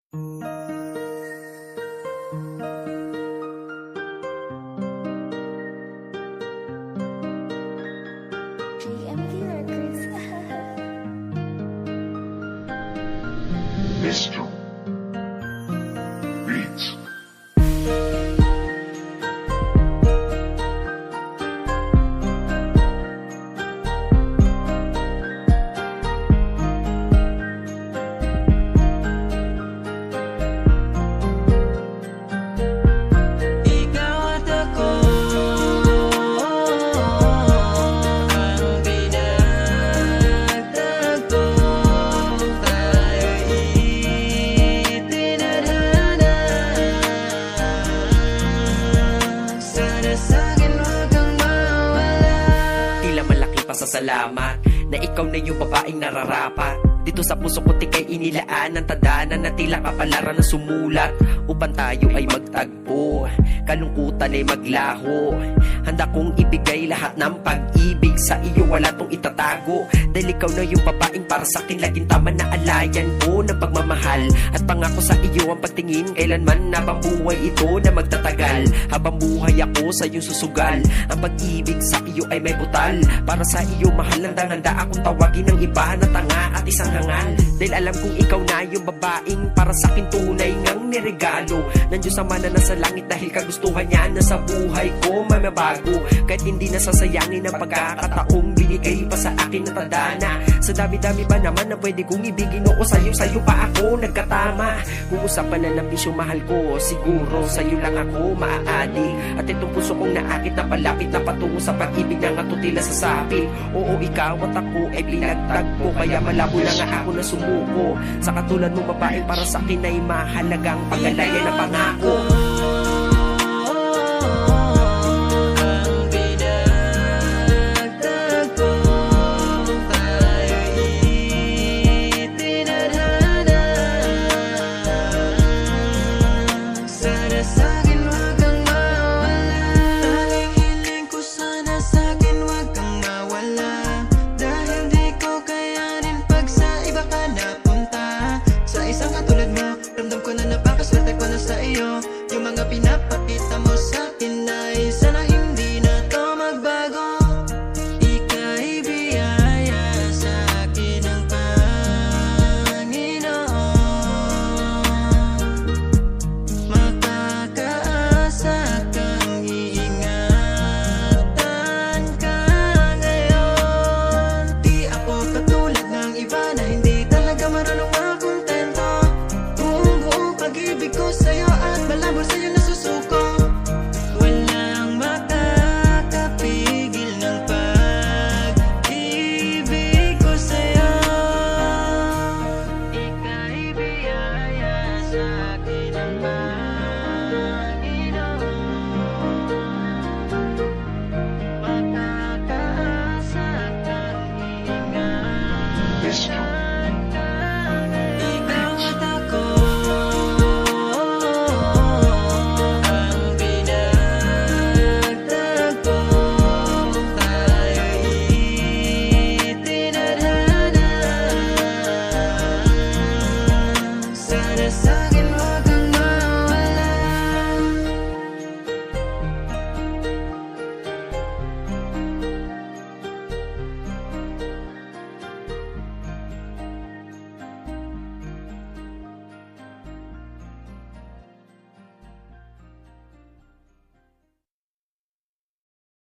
GMT Records. Mr. Beats. Ikaw at ako ang pinagtagpo, tayo'y tinadhana. Sana sa'kin huwag kang mawala. Tila malaki pasasalamat na ikaw na yung babaeng nararapat. Dito sa puso ko tikay inilaan ng tadhana na tila kapalaran na sumulat upang tayo ay magtagpo, kalungkutan ay maglaho. Handa kong ibigay lahat ng pag-ibig sa iyo, wala tong itatago. Dahil ikaw na yung babaeng para sa akin laging tama na alayan ko ng pagmamahal. At pangako sa iyo ang pagtingin, kailanman na pambuhay ito na magtatagal. Habang buhay ako sa iyong susugal, ang pag-ibig sa iyo ay may butal. Para sa iyo mahal, handa akong tawagin ng iba na tanga at isang hangal. Dahil alam kong ikaw na yung babaeng para sa akin tunay ngang niregalo ng Diyos Ama na nasa langit, dahil kagustuhan niya na sa buhay ko mamabago. Kahit hindi nasasayangin ang pagkakataong binigay pa sa akin na tadhana. Sa dami-dami ba naman na pwede kong ibigin, oo sa'yo pa ako nagkatama. Kung usapan na ng pisyo mahal ko, siguro sa'yo lang ako maaadik. At itong puso kong naakit na palapit na patungo sa pag-ibig na natutila sa sapil. Oo, ikaw at ako ay pinagtagpo, kaya malabo na nga ako na sumuko sa katulad mong babaeng para sa akin ay mahalagang pag-alaya na pangako.